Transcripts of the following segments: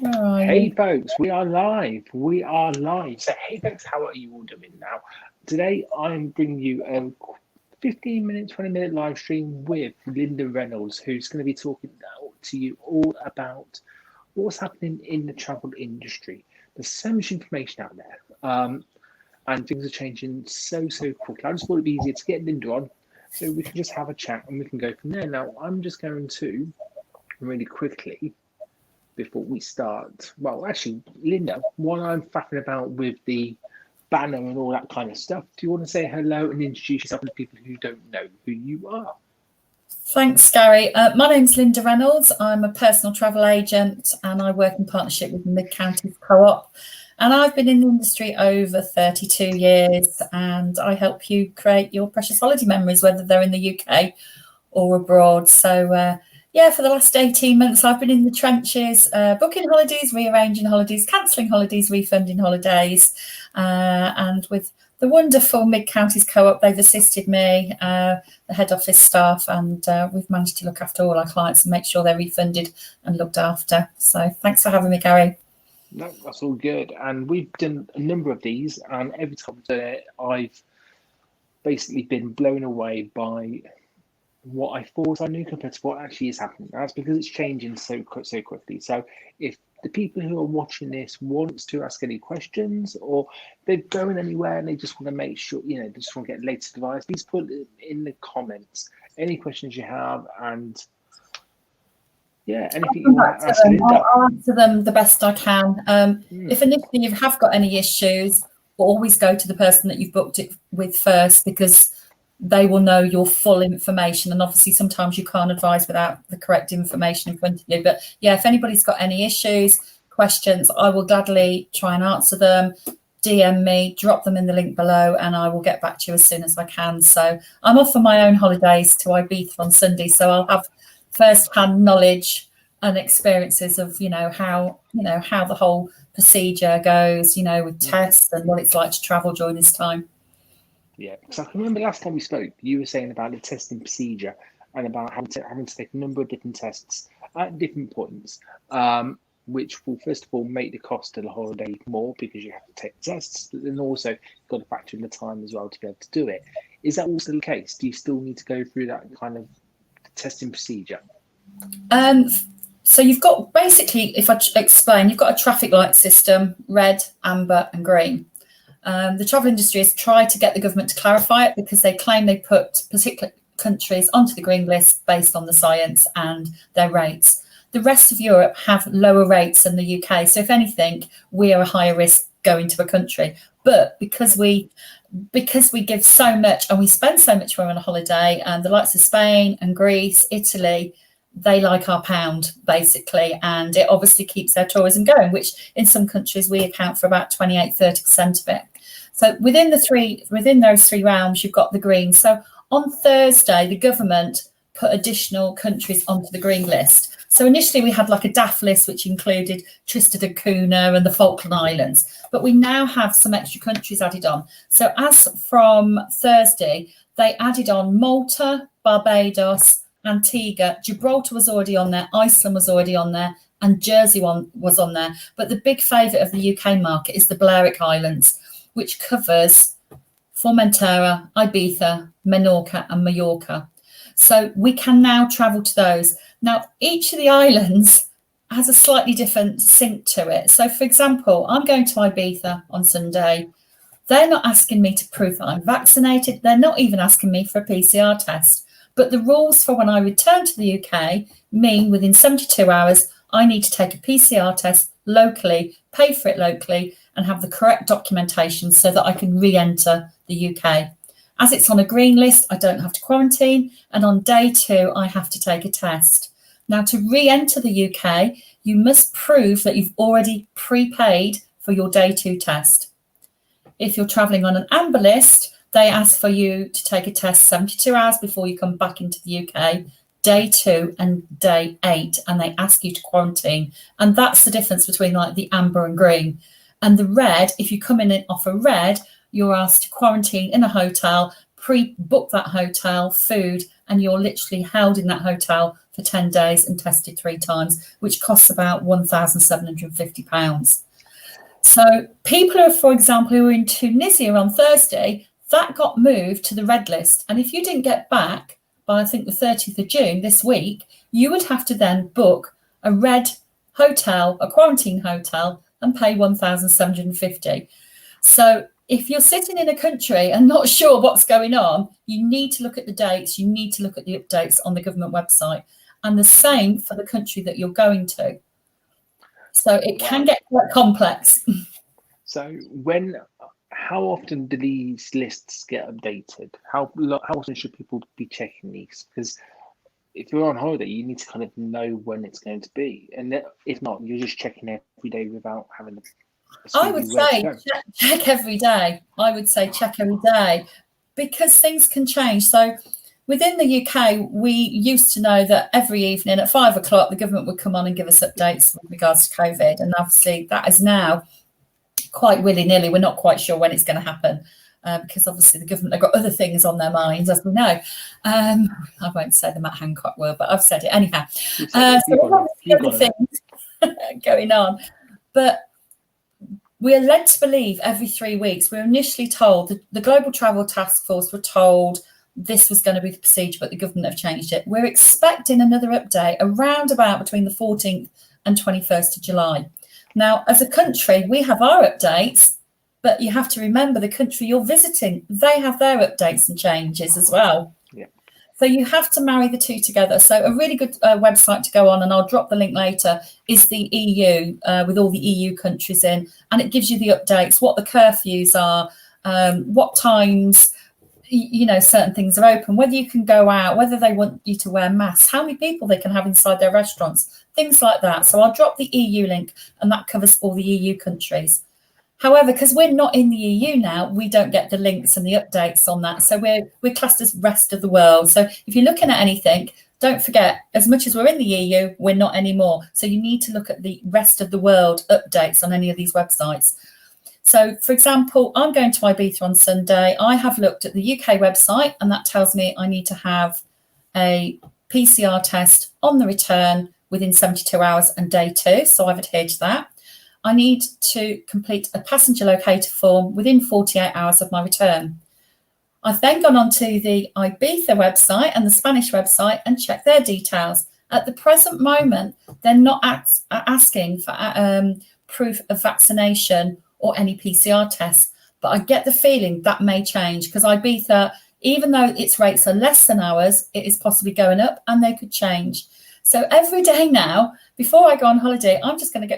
Where are Hey you? folks, we are live. We are live. So, hey folks, how are you all doing now? Today, I'm bringing you a 15-minute, 20-minute live stream with Linda Reynolds, who's going to be talking to you all about what's happening in the travel industry. There's so much information out there, and things are changing so quickly. I just thought it'd be easier to get Linda on so we can just have a chat and we can go from there. Now, I'm just going to really quickly before we start. Well, actually, Linda, while I'm faffing about with the banner and all that kind of stuff, do you want to say hello and introduce yourself to people who don't know who you are? Thanks, Gary. My name's Linda Reynolds. I'm a personal travel agent and I work in partnership with the Mid-Counties Co-op. And I've been in the industry over 32 years and I help you create your precious holiday memories, whether they're in the UK or abroad. So, for the last 18 months, I've been in the trenches, booking holidays, rearranging holidays, cancelling holidays, refunding holidays. And with the wonderful Mid-Counties Co-op, they've assisted me, the head office staff, and we've managed to look after all our clients and make sure they're refunded and looked after. So thanks for having me, Gary. No, that's all good. And we've done a number of these, and every time I've done it, I've basically been blown away by what I thought I knew compared to what actually is happening. That's because it's changing so quickly. So if the people who are watching this wants to ask any questions or they're going anywhere and they just want to make sure, they just want to get latest advice, please put it in the comments any questions you have and anything you want to ask Linda. I'll answer them the best I can. If initially you have got any issues, always go to the person that you've booked it with first because they will know your full information. And obviously sometimes you can't advise without the correct information in front of you. But yeah, if anybody's got any issues, questions, I will gladly try and answer them. DM me, drop them in the link below, and I will get back to you as soon as I can. So I'm off on my own holidays to Ibiza on Sunday, so I'll have first-hand knowledge and experiences of how the whole procedure goes, with tests and what it's like to travel during this time. Yeah, because I can remember last time we spoke, you were saying about the testing procedure and about having to take a number of different tests at different points, which will first of all make the cost of the holiday more because you have to take tests, but then also you've got to factor in the time as well to be able to do it. Is that also the case? Do you still need to go through that kind of testing procedure? So you've got basically, if I explain, you've got a traffic light system, red, amber and green. The travel industry has tried to get the government to clarify it because they claim they put particular countries onto the green list based on the science and their rates. The rest of Europe have lower rates than the UK. So if anything, we are a higher risk going to a country. But because we give so much and we spend so much when we're on a holiday, and the likes of Spain and Greece, Italy, they like our pound basically, and it obviously keeps their tourism going, which in some countries we account for about 28-30% of it. So within those three realms, you've got the green. So on Thursday, the government put additional countries onto the green list. So initially we had like a DAF list, which included Tristan da Cunha and the Falkland Islands, but we now have some extra countries added on. So as from Thursday, they added on Malta, Barbados, Antigua, Gibraltar was already on there, Iceland was already on there, and Jersey was on there. But the big favourite of the UK market is the Balearic Islands, which covers Formentera, Ibiza, Menorca and Mallorca. So we can now travel to those. Now, each of the islands has a slightly different sync to it. So, for example, I'm going to Ibiza on Sunday. They're not asking me to prove that I'm vaccinated. They're not even asking me for a PCR test. But the rules for when I return to the UK mean within 72 hours, I need to take a PCR test locally, pay for it locally, and have the correct documentation so that I can re-enter the UK. As it's on a green list, I don't have to quarantine. And on day 2, I have to take a test. Now, to re-enter the UK, you must prove that you've already prepaid for your day 2 test. If you're travelling on an amber list, they ask for you to take a test 72 hours before you come back into the UK, day 2 and day 8, and they ask you to quarantine. And that's the difference between like the amber and green. And the red, if you come in off a red, you're asked to quarantine in a hotel, pre-book that hotel, food, and you're literally held in that hotel for 10 days and tested 3 times, which costs about £1,750. So people who, for example, who were in Tunisia on Thursday, that got moved to the red list. And if you didn't get back by, I think, the 30th of June this week, you would have to then book a red hotel, a quarantine hotel, and pay £1,750. So if you're sitting in a country and not sure what's going on, you need to look at the dates, you need to look at the updates on the government website, and the same for the country that you're going to. So it can get quite complex. So how often do these lists get updated? How often should people be checking these? Because if you're on holiday, you need to kind of know when it's going to be. And if not, you're just checking every day without having a I would say check every day. I would say check every day because things can change. So within the UK, we used to know that every evening at 5 o'clock, the government would come on and give us updates with regards to COVID. And obviously that is now quite willy-nilly. We're not quite sure when it's going to happen because obviously the government have got other things on their minds, as we know. I won't say the Matt Hancock word, but I've said it anyhow. So there's other things going on. But we are led to believe every 3 weeks. We were initially told, the Global Travel Task Force were told this was going to be the procedure, but the government have changed it. We're expecting another update around about between the 14th and 21st of July. Now, as a country, we have our updates, but you have to remember the country you're visiting, they have their updates and changes as well. Yeah. So you have to marry the two together. So a really good website to go on, and I'll drop the link later, is the EU with all the EU countries in, and it gives you the updates, what the curfews are, what times, certain things are open, whether you can go out, whether they want you to wear masks, how many people they can have inside their restaurants, things like that. So I'll drop the EU link, and that covers all the EU countries. However, because we're not in the EU now, we don't get the links and the updates on that. So we're classed as rest of the world. So if you're looking at anything, don't forget, as much as we're in the EU, we're not anymore. So you need to look at the rest of the world updates on any of these websites. So, for example, I'm going to Ibiza on Sunday. I have looked at the UK website, and that tells me I need to have a PCR test on the return within 72 hours and day 2. So I've adhered to that. I need to complete a passenger locator form within 48 hours of my return. I've then gone onto the Ibiza website and the Spanish website and checked their details. At the present moment, they're not asking for proof of vaccination or any PCR tests, but I get the feeling that may change because Ibiza, even though its rates are less than ours, it is possibly going up and they could change. So every day now, before I go on holiday, I'm just going to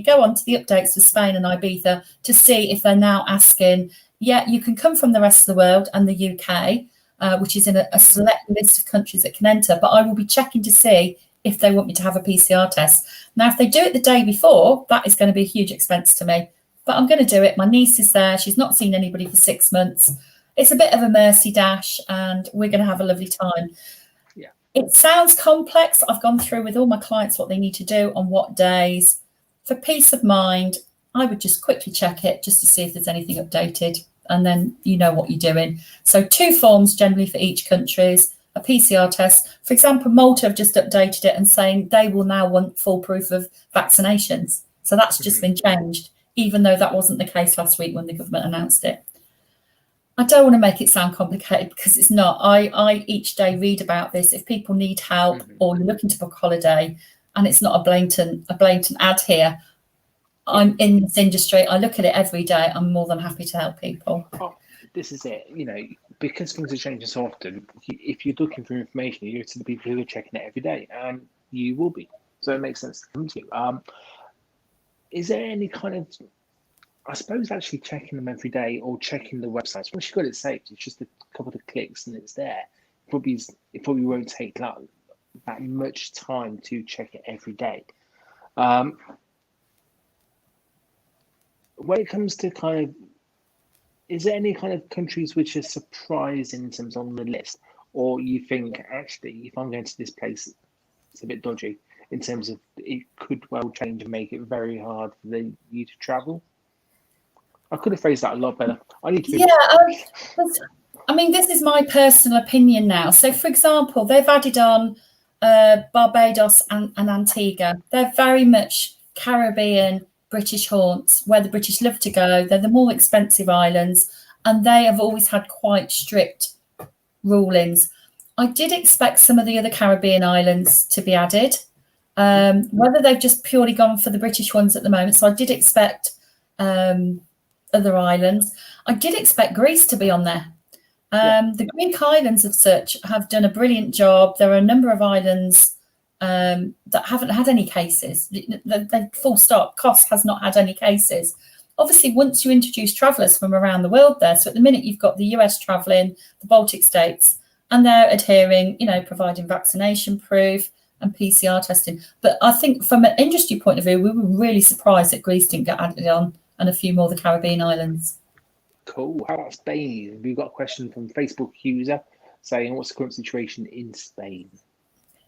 go on to the updates for Spain and Ibiza to see if they're now asking, you can come from the rest of the world and the UK, which is in a select list of countries that can enter, but I will be checking to see if they want me to have a PCR test. Now, if they do it the day before, that is going to be a huge expense to me, but I'm going to do it. My niece is there. She's not seen anybody for 6 months. It's a bit of a mercy dash and we're going to have a lovely time. It sounds complex. I've gone through with all my clients what they need to do on what days. For peace of mind, I would just quickly check it just to see if there's anything updated, and then you know what you're doing. So 2 forms generally for each countries, a PCR test. For example, Malta have just updated it and saying they will now want full proof of vaccinations. So that's just been changed, even though that wasn't the case last week when the government announced it. I don't want to make it sound complicated because it's not. I each day read about this. If people need help or you're looking to book a holiday and it's not a blatant ad here, I'm in this industry. I look at it every day. I'm more than happy to help people. Oh, this is it. Because things are changing so often, if you're looking for information, you're to the people who are checking it every day, and you will be. So it makes sense to come to you. Is there any kind of, I suppose, actually checking them every day or checking the websites? Once you've got it saved, it's just a couple of clicks and it's there. It probably won't take that much time to check it every day. When it comes to kind of, is there any kind of countries which are surprising in terms on the list, or you think actually, if I'm going to this place, it's a bit dodgy in terms of it could well change and make it very hard for you to travel? I could have phrased that a lot better. I need to. I mean, this is my personal opinion now. So, for example, they've added on Barbados and Antigua. They're very much Caribbean British haunts where the British love to go. They're the more expensive islands, and they have always had quite strict rulings. I did expect some of the other Caribbean islands to be added, whether they've just purely gone for the British ones at the moment. So I did expect other islands. I did expect Greece to be on there. The Greek islands as such have done a brilliant job. There are a number of islands that haven't had any cases. They full stop. Kos has not had any cases. Obviously, once you introduce travellers from around the world there, so at the minute you've got the US travelling, the Baltic states, and they're adhering, providing vaccination proof and PCR testing. But I think from an industry point of view, we were really surprised that Greece didn't get added on, and a few more of the Caribbean islands. Cool. How about Spain? We've got a question from Facebook user saying, what's the current situation in Spain?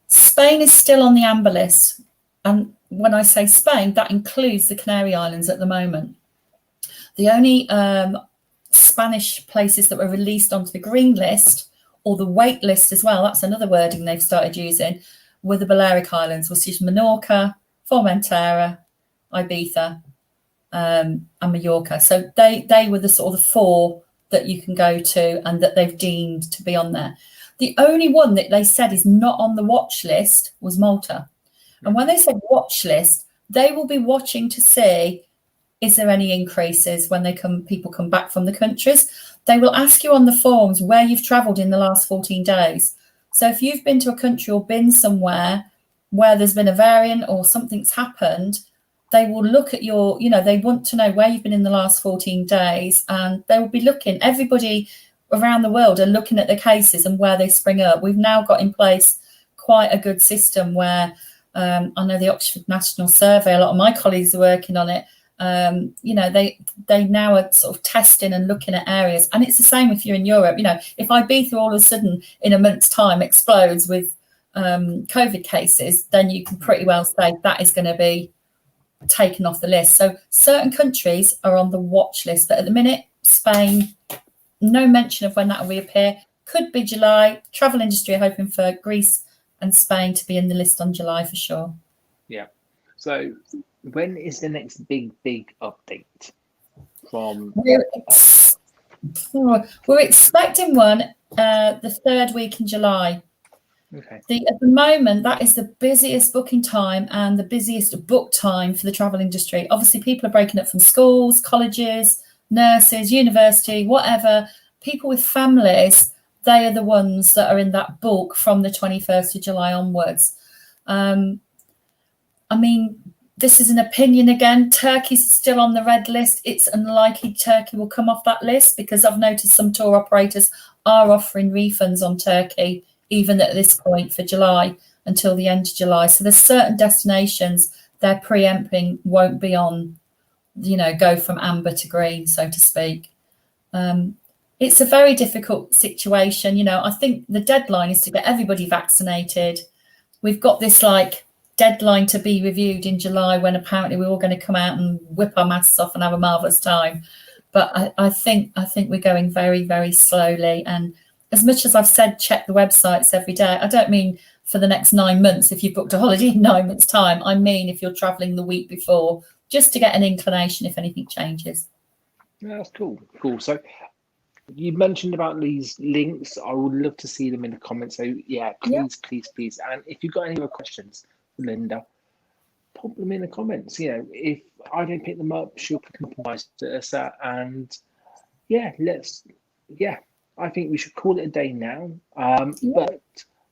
Spain is still on the amber list. And when I say Spain, that includes the Canary Islands at the moment. The only Spanish places that were released onto the green list, or the wait list as well, that's another wording they've started using, were the Balearic Islands, which is Menorca, Formentera, Ibiza, and Mallorca. So they were the sort of the four that you can go to and that they've deemed to be on there. The only one that they said is not on the watch list was Malta. And when they said watch list, they will be watching to see, is there any increases when people come back from the countries? They will ask you on the forms where you've travelled in the last 14 days. So if you've been to a country or been somewhere where there's been a variant or something's happened, they will look at your, they want to know where you've been in the last 14 days, and they will be looking, everybody around the world are looking at the cases and where they spring up. We've now got in place quite a good system where I know the Oxford National Survey, a lot of my colleagues are working on it. They now are sort of testing and looking at areas, and it's the same if you're in Europe. If Ibiza all of a sudden in a month's time explodes with COVID cases, then you can pretty well say that is going to be taken off the list. So certain countries are on the watch list, but at the minute, Spain, no mention of when that will reappear. Could be July. Travel industry are hoping for Greece and Spain to be in the list on July for sure. Yeah. So when is the next big update from? We're expecting one the third week in July. Okay. At the moment, that is the busiest booking time and the busiest book time for the travel industry. Obviously, people are breaking up from schools, colleges, nurses, university, whatever. People with families, they are the ones that are in that bulk from the 21st of July onwards. I mean, this is an opinion again. Turkey's still on the red list. It's unlikely Turkey will come off that list because I've noticed some tour operators are offering refunds on Turkey, even at this point for July until the end of July. So there's certain destinations they're preempting won't be on, go from amber to green, so to speak. It's a very difficult situation. I think the deadline is to get everybody vaccinated. We've got this deadline to be reviewed in July when apparently we're all going to come out and whip our masks off and have a marvellous time. But I think we're going very, very slowly. And as much as I've said, check the websites every day, I don't mean for the next 9 months if you've booked a holiday in 9 months' time. I mean if you're travelling the week before, just to get an inclination if anything changes. Yeah, that's cool. So you mentioned about these links. I would love to see them in the comments. So please. And if you've got any other questions, Linda, pop them in the comments. If I don't pick them up, she'll pick them up by and I think we should call it a day now. But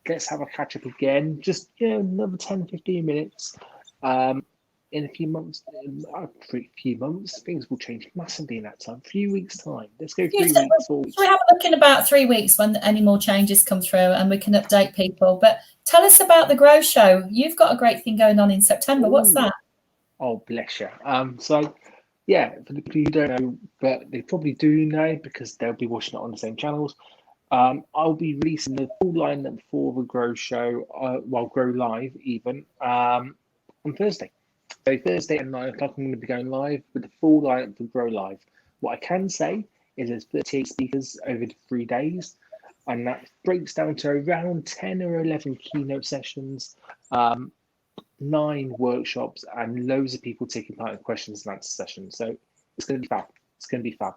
let's have a catch up again. Just another 10-15 minutes. In a few months, things will change massively in that time. 3 weeks time. Let's go 3 weeks. 4 weeks. We have a look in about 3 weeks when any more changes come through, and we can update people. But tell us about the Grow Show. You've got a great thing going on in September. What's that? Oh, bless you. For the people who don't know, but they probably do know because they'll be watching it on the same channels. I'll be releasing the full lineup for the Grow Show, Grow Live even, on Thursday. So Thursday at 9 o'clock, I'm going to be going live with the full lineup for Grow Live. What I can say is there's 38 speakers over the 3 days, and that breaks down to around 10 or 11 keynote sessions, 9 workshops, and loads of people taking part in questions and answer sessions. So it's going to be fab. It's going to be fab.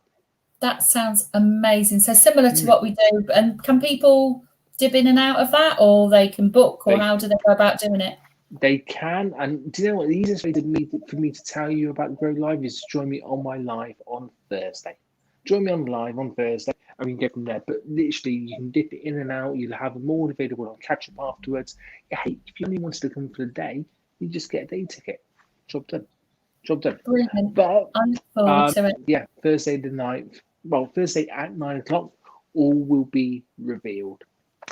That sounds amazing. So similar to what we do. And can people dip in and out of that, or they can book, or how do they go about doing it? They can. And do you know what? The easiest way for me to tell you about Grow Live is join me on my live on Thursday. Join me on live on Thursday, and we can get from there. But literally, you can dip it in and out. You'll have them all available. I'll catch up afterwards. Hey, if you only wanted to come for the day, you just get a day ticket. Job done. Job done. Brilliant. But I look forward to it. yeah, Thursday the 9th. Well, Thursday at 9 o'clock, all will be revealed.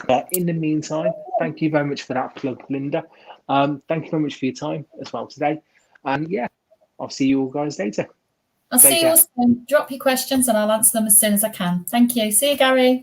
But in the meantime, thank you very much for that plug, Linda. Thank you very much for your time as well today. And yeah, I'll see you all guys later. I'll see you all soon. Drop your questions and I'll answer them as soon as I can. Thank you. See you, Gary.